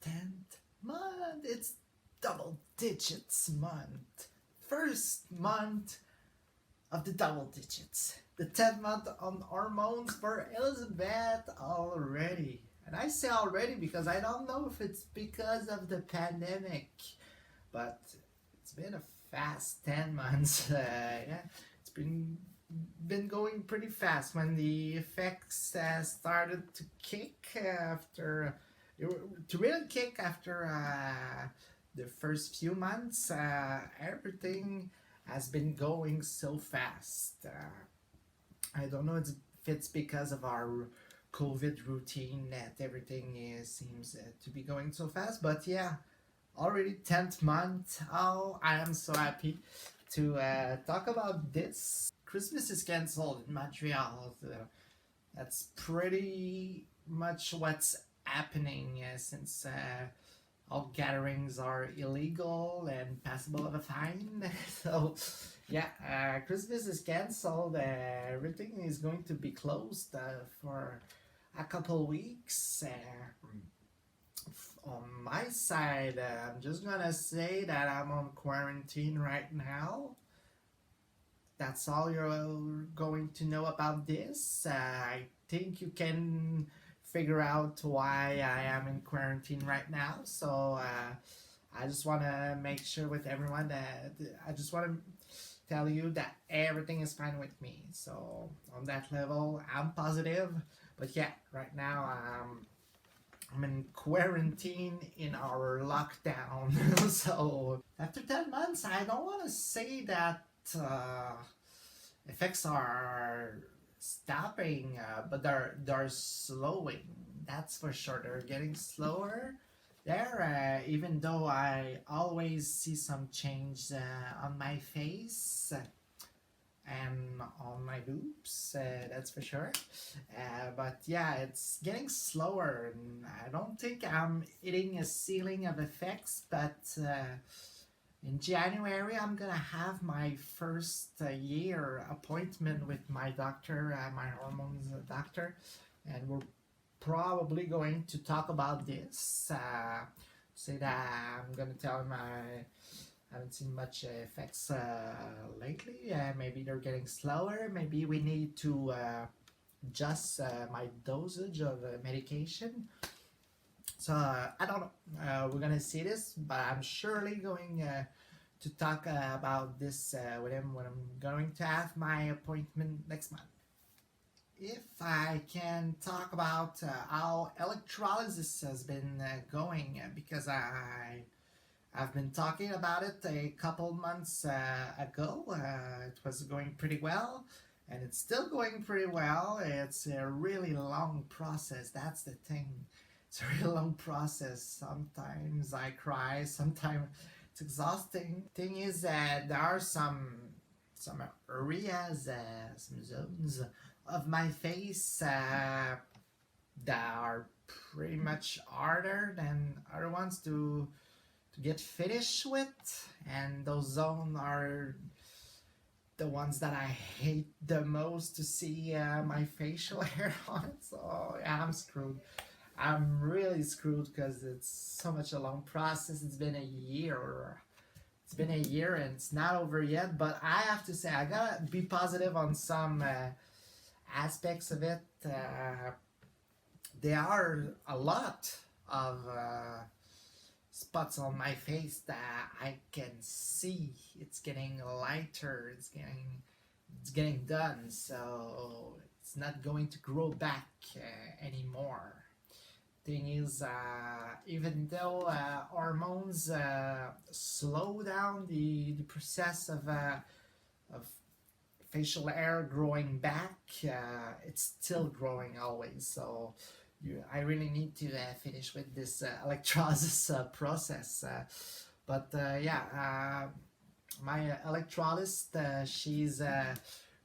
10th month. It's double digits month. First month of the double digits. The 10th month on hormones for Elizabeth already. And I say already because I don't know if it's because of the pandemic, but it's been a fast 10 months. Yeah, it's been going pretty fast when the effects started to kick after to really kick after the first few months. Everything has been going so fast. I don't know if it's because of our COVID routine that everything seems to be going so fast, but yeah, already 10th month. Oh, I am so happy to talk about this. Christmas is cancelled in Montreal. That's pretty much what's happening since all gatherings are illegal and passable of a fine. So, yeah, Christmas is cancelled. Everything is going to be closed for a couple weeks. On my side, I'm just gonna say that I'm on quarantine right now. That's all you're going to know about this. I think you can figure out why I am in quarantine right now. So I just want to make sure with everyone that I just want to tell you that everything is fine with me. So on that level, I'm positive. But yeah, right now I'm in quarantine in our lockdown. So after 10 months, I don't want to say that effects are stopping, but they're slowing. That's for sure. They're getting slower. There, even though I always see some change on my face and on my boobs, that's for sure. But yeah, it's getting slower. And I don't think I'm hitting a ceiling of effects, but in January, I'm gonna have my first year appointment with my doctor, my hormones doctor, and we're probably going to talk about this. Say that I'm gonna tell him I haven't seen much effects lately. Maybe they're getting slower. Maybe we need to adjust my dosage of medication. So I don't know. We're gonna see this, but I'm surely going to talk about this with him when I'm going to have my appointment next month. If I can talk about how electrolysis has been going, because I've been talking about it a couple months ago. It was going pretty well, and it's still going pretty well. It's a really long process. That's the thing. It's a really long process. Sometimes I cry. Sometimes it's exhausting. Thing is that there are some areas, some zones of my face that are pretty much harder than other ones to get finished with, and those zones are the ones that I hate the most to see my facial hair on. So yeah, I'm screwed. I'm really screwed because it's so much a long process. It's been a year. It's been a year and it's not over yet. But I have to say, I gotta be positive on some aspects of it. There are a lot of spots on my face that I can see. It's getting lighter. It's getting done. So it's not going to grow back anymore. Thing is, even though hormones slow down the process of facial hair growing back, it's still growing always. So I really need to finish with this electrolysis process. But yeah, my electrolyst, she's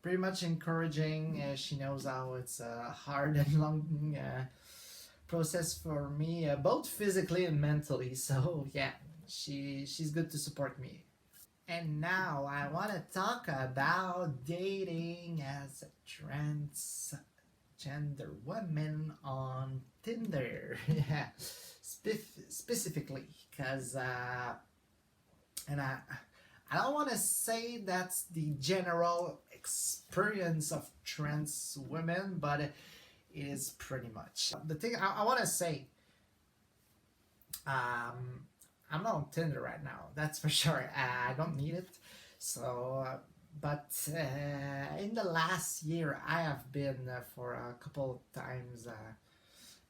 pretty much encouraging. She knows how it's hard and long process for me, both physically and mentally. So yeah, she's good to support me. And now I want to talk about dating as a transgender woman on Tinder. Yeah, specifically, because and I don't want to say that's the general experience of trans women, but it is pretty much the thing. I want to say, um, I'm not on Tinder right now. That's for sure. I don't need it. So, but in the last year, I have been for a couple of times.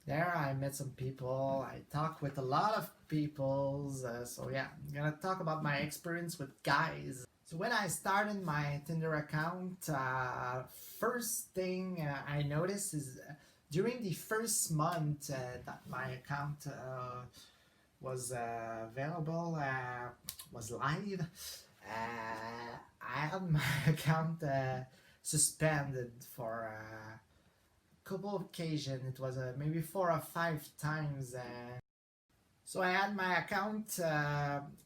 There, I met some people. I talked with a lot of people. So yeah, I'm gonna talk about my experience with guys. So when I started my Tinder account, first thing I noticed is during the first month that my account was available, was live. I had my account suspended for a couple of occasions. It was maybe 4 or 5 times. So I had my account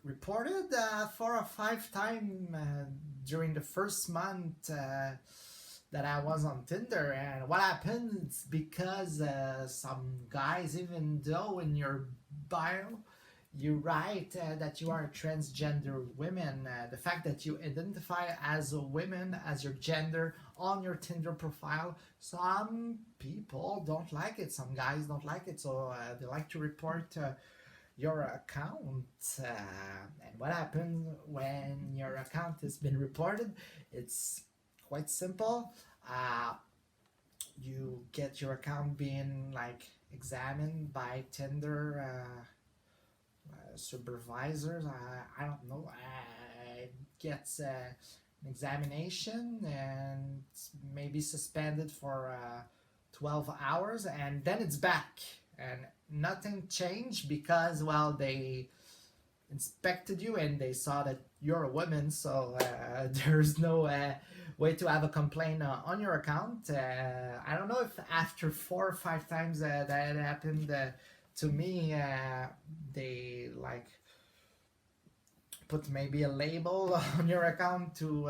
reported 4 or 5 times during the first month that I was on Tinder. And what happened is because some guys, even though in your bio you write that you are a transgender woman, the fact that you identify as a woman, as your gender on your Tinder profile, some people don't like it. Some guys don't like it, so they like to report your account. And what happens when your account has been reported? It's quite simple. You get your account being like examined by Tinder supervisors. I don't know. It gets an examination and maybe suspended for 12 hours, and then it's back. And nothing changed because, well, they inspected you and they saw that you're a woman, so there's no way to have a complaint on your account. I don't know if after 4 or 5 times that happened to me, they like put maybe a label on your account to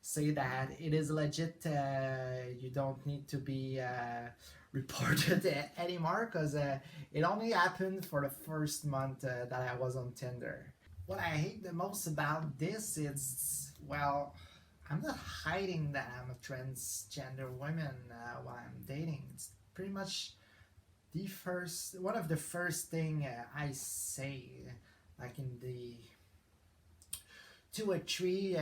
say that it is legit. You don't need to be reported anymore, because it only happened for the first month that I was on Tinder. What I hate the most about this is, well, I'm not hiding that I'm a transgender woman while I'm dating. It's pretty much one of the first thing I say, like in the 2 or 3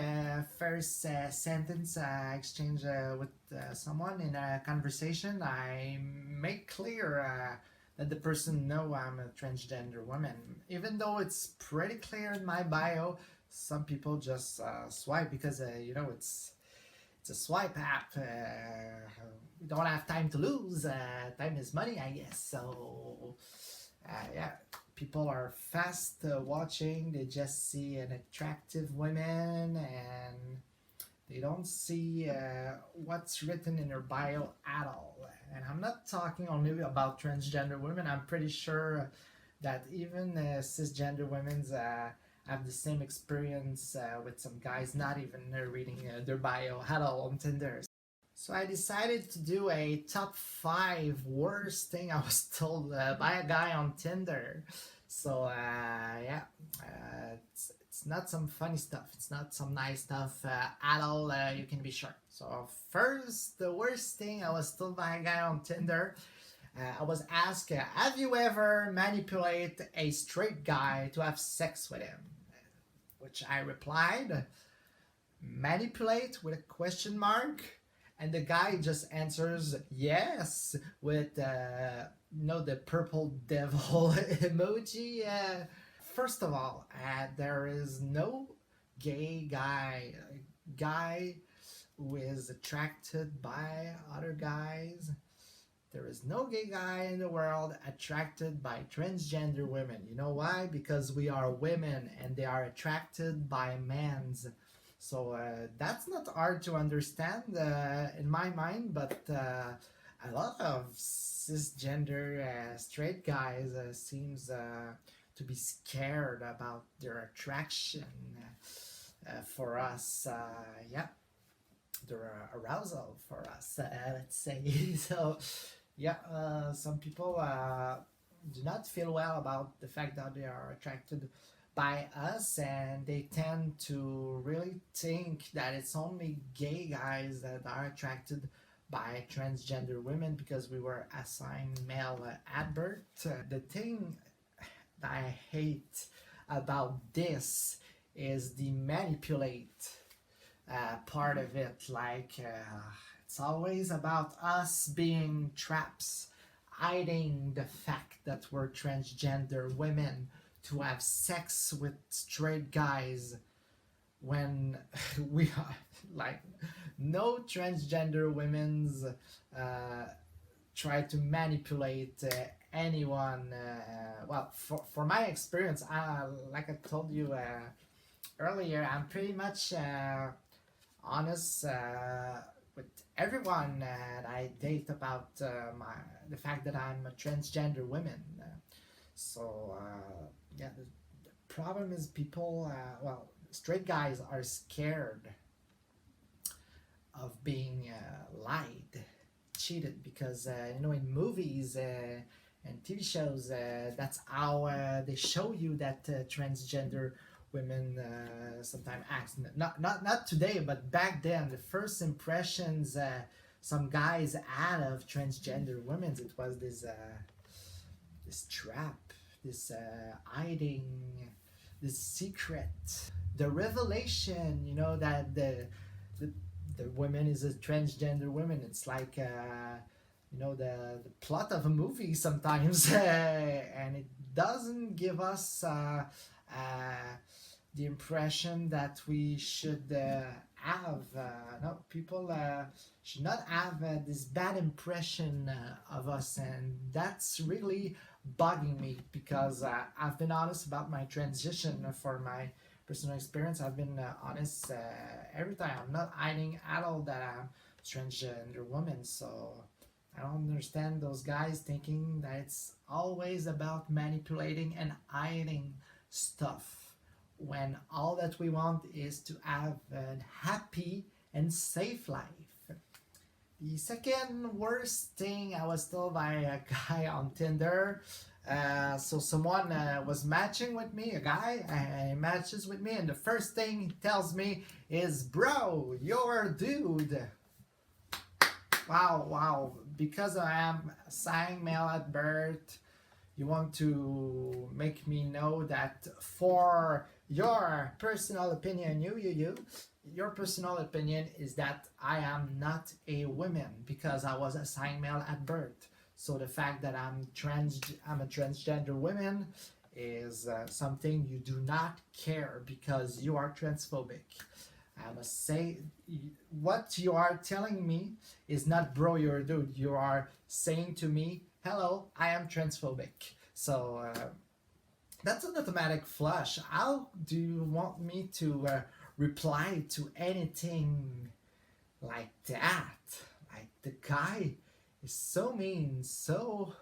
first sentence I exchange with someone in a conversation. I make clear that the person know I'm a transgender woman, even though it's pretty clear in my bio. Some people just swipe because it's a swipe app. We don't have time to lose. Time is money, I guess. So, yeah, people are fast watching. They just see an attractive woman and they don't see what's written in her bio at all. And I'm not talking only about transgender women. I'm pretty sure that even cisgender women have the same experience with some guys not even reading their bio at all on Tinder. So I decided to do a top 5 worst thing I was told by a guy on Tinder. So yeah, it's not some funny stuff. It's not some nice stuff at all. You can be sure. So first, the worst thing I was told by a guy on Tinder. I was asked, have you ever manipulated a straight guy to have sex with him? Which I replied, manipulate with a question mark. And the guy just answers yes with the purple devil emoji. First of all, there is no gay guy who is attracted by other guys. There is no gay guy in the world attracted by transgender women. You know why? Because we are women and they are attracted by men's. So that's not hard to understand in my mind, but a lot of cisgender straight guys seems to be scared about their attraction for us. Yeah, their arousal for us, let's say. So yeah, some people do not feel well about the fact that they are attracted by us, and they tend to really think that it's only gay guys that are attracted by transgender women because we were assigned male at birth. The thing that I hate about this is the manipulate part of it. Like, it's always about us being traps, hiding the fact that we're transgender women to have sex with straight guys when we are like no transgender women's try to manipulate anyone. Well, for my experience, like I told you earlier, I'm pretty much honest with everyone that I date about the fact that I'm a transgender woman. So yeah, the problem is people. Well, straight guys are scared of being lied, cheated, because in movies and TV shows, that's how they show you that transgender women sometimes act. Not today, but back then, the first impressions some guys had of transgender women, it was this trap, this hiding, this secret, the revelation. That the woman is a transgender woman. It's like the plot of a movie sometimes, and it doesn't give us the impression that we should have. No, people should not have this bad impression of us, and that's really bugging me because I've been honest about my transition for my personal experience. I've been honest every time. I'm not hiding at all that I'm transgender woman, so I don't understand those guys thinking that it's always about manipulating and hiding stuff when all that we want is to have a happy and safe life. The second worst thing I was told by a guy on Tinder. So someone was matching with me, a guy, he matches with me, and the first thing he tells me is, "Bro, you're a dude." Wow. Because I am assigned male at birth, you want to make me know that for your personal opinion, your personal opinion is that I am not a woman because I was assigned male at birth. So the fact that I'm a transgender woman is something you do not care because you are transphobic. I must say, what you are telling me is not, "Bro, you're a dude." You are saying to me, "Hello, I am transphobic." So that's an automatic flush. How do you want me to reply to anything like that? Like, the guy is so mean, so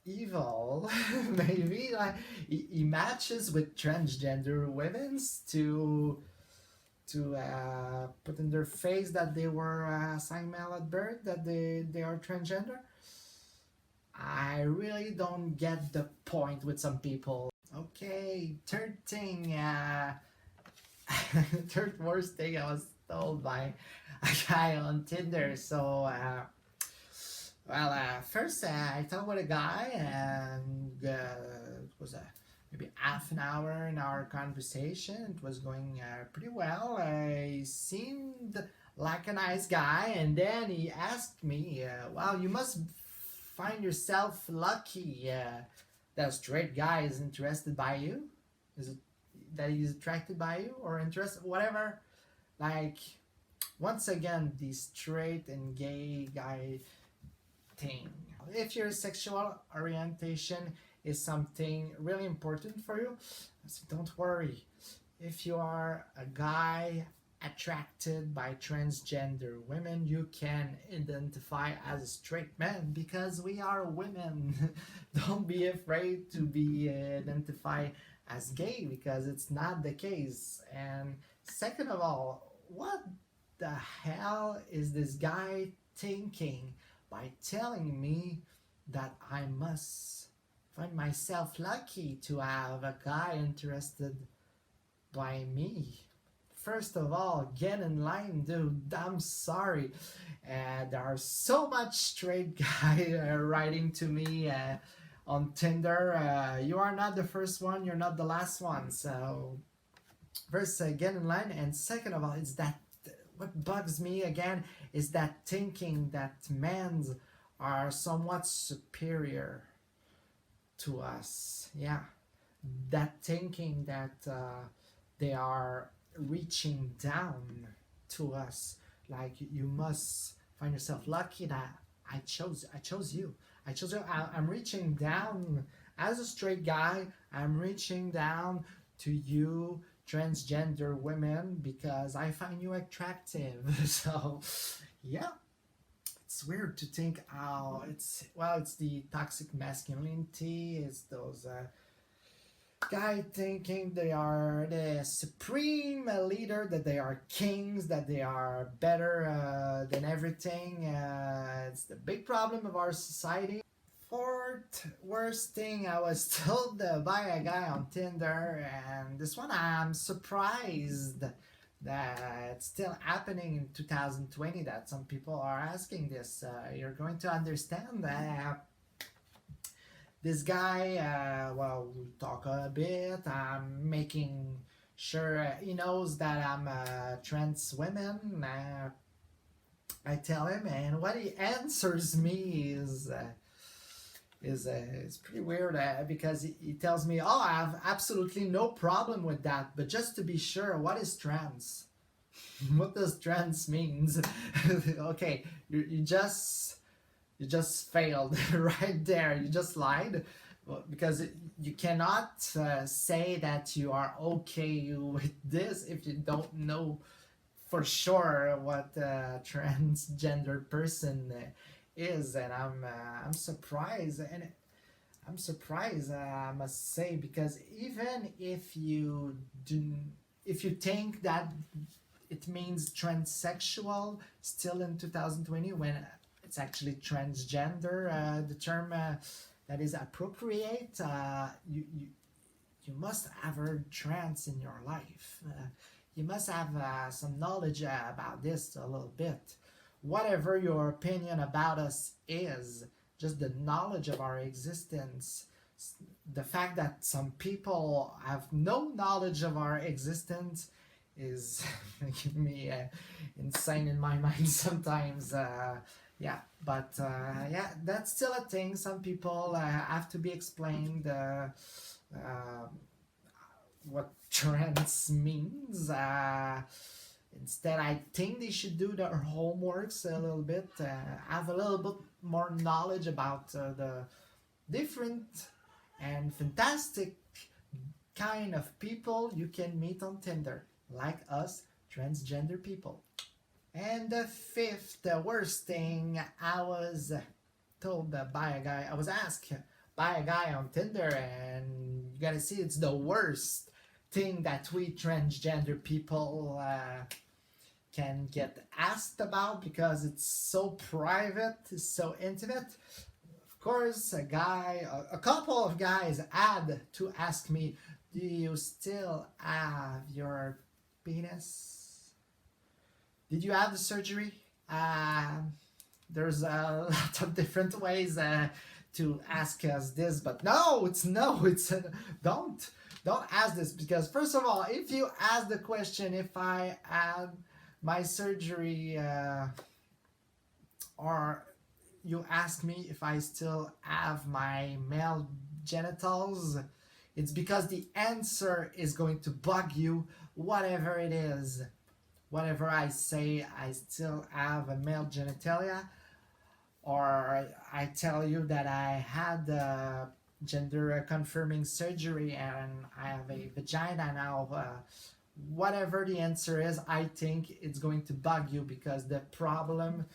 evil. Maybe like he matches with transgender women's to put in their face that they were assigned male at birth, that they are transgender. I really don't get the point with some people. Okay, third thing, third worst thing I was told by a guy on Tinder. So, first I talked with a guy, and it was maybe half an hour in our conversation. It was going pretty well. He seemed like a nice guy, and then he asked me, "Wow, you must find yourself lucky that a straight guy is interested by you. Is it that he's attracted by you or interested, whatever?" Like, once again, the straight and gay guy thing. If your sexual orientation is something really important for you, so don't worry. If you are a guy attracted by transgender women, you can identify as a straight man because we are women. Don't be afraid to be identified as gay because it's not the case. And second of all, what the hell is this guy thinking by telling me that I must find myself lucky to have a guy interested by me. First of all, get in line, dude. I'm sorry. There are so much straight guy writing to me on Tinder. You are not the first one. You're not the last one. So first, get in line, and second of all, it's that what bugs me again is that thinking that men are somewhat superior to us. Yeah, that thinking that they are reaching down to us. Like you must find yourself lucky that I chose you. I'm reaching down as a straight guy. I'm reaching down to you transgender women because I find you attractive. So yeah, it's weird to think how it's the toxic masculinity. It's those guy thinking they are the supreme leader, that they are kings, that they are better than everything. It's the big problem of our society. Fourth worst thing I was told by a guy on Tinder, and this one I'm surprised that it's still happening in 2020, that some people are asking this. You're going to understand that this guy, well, we talk a bit. I'm making sure he knows that I'm a trans woman. I tell him, and what he answers me is pretty weird because he tells me, "Oh, I have absolutely no problem with that, but just to be sure, what is trans? What does trans means?" Okay, you just failed right there. You just lied. Well, because you cannot say that you are okay with this if you don't know for sure what a transgender person is. And I'm surprised, and I'm surprised, I must say, because even if you think that it means transsexual still in 2020, when it's actually transgender, the term that is appropriate. You must have heard trans in your life. You must have some knowledge about this a little bit. Whatever your opinion about us is, just the knowledge of our existence, the fact that some people have no knowledge of our existence is making me insane in my mind sometimes. Yeah, but yeah, that's still a thing. Some people have to be explained what trans means. Instead, I think they should do their homeworks a little bit, have a little bit more knowledge about the different and fantastic kind of people you can meet on Tinder, like us transgender people. And the fifth, the worst thing I was told by a guy, I was asked by a guy on Tinder, and you gotta see, it's the worst thing that we transgender people can get asked about because it's so private, it's so intimate. Of course, a couple of guys had to ask me, "Do you still have your penis? Did you have the surgery?" There's a lot of different ways to ask us this, but don't ask this, because first of all, if you ask the question if I had my surgery, or you ask me if I still have my male genitals, it's because the answer is going to bug you, whatever it is. Whenever I say I still have a male genitalia, or I tell you that I had gender confirming surgery and I have a vagina now, whatever the answer is, I think it's going to bug you, because the problem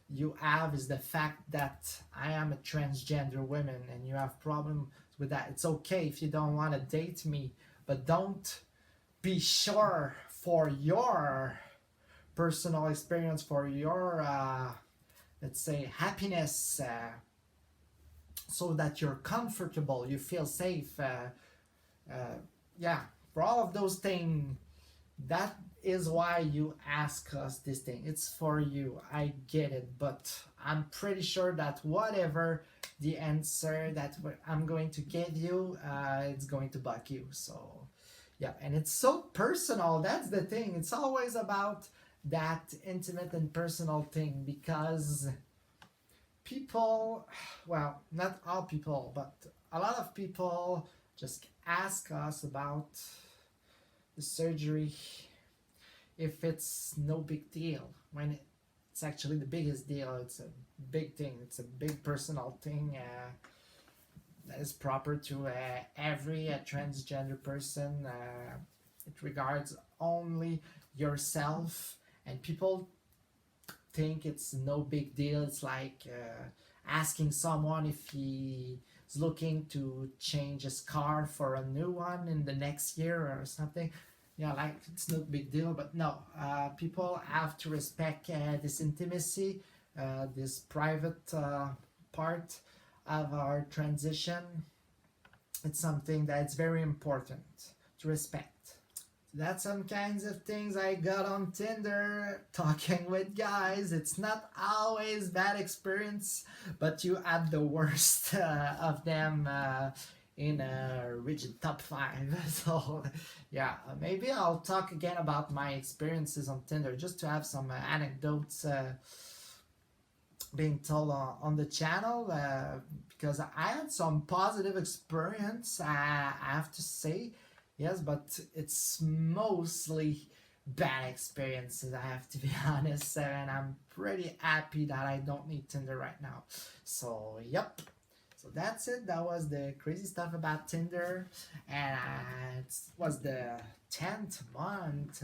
you have is the fact that I am a transgender woman and you have problems with that. It's okay if you don't want to date me, but don't be sure for your personal experience, for your let's say happiness, so that you're comfortable, you feel safe. Uh, yeah, for all of those things, that is why you ask us this thing. It's for you. I get it, but I'm pretty sure that whatever the answer that I'm going to get you, it's going to bug you. So, yeah, and it's so personal. That's the thing. It's always about that intimate and personal thing because people, well, not all people, but a lot of people just ask us about the surgery if it's no big deal when it's actually the biggest deal. It's a big thing, it's a big personal thing that is proper to every transgender person. It regards only yourself, and people think it's no big deal. It's like asking someone if he is looking to change his car for a new one in the next year or something. Yeah, like it's no big deal, but no, people have to respect this intimacy, this private part of our transition. It's something that's very important to respect. That's some kinds of things I got on Tinder talking with guys. It's not always bad experience, but you have the worst of them in a rigid top 5. So yeah, maybe I'll talk again about my experiences on Tinder just to have some anecdotes being told on the channel, because I had some positive experience, I have to say. Yes, but it's mostly bad experiences, I have to be honest, and I'm pretty happy that I don't need Tinder right now. So, yep. So that's it. That was the crazy stuff about Tinder, and it was the 10th month.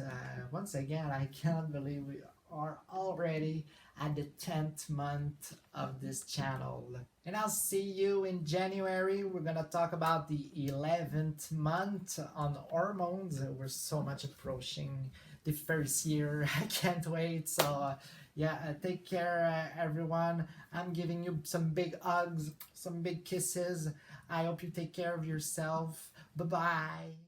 Once again, I cannot believe we are already at the 10th month of this channel. And I'll see you in January. We're gonna talk about the 11th month on hormones. We're so much approaching the first year. I can't wait. So yeah, take care, everyone. I'm giving you some big hugs, some big kisses. I hope you take care of yourself. Bye bye.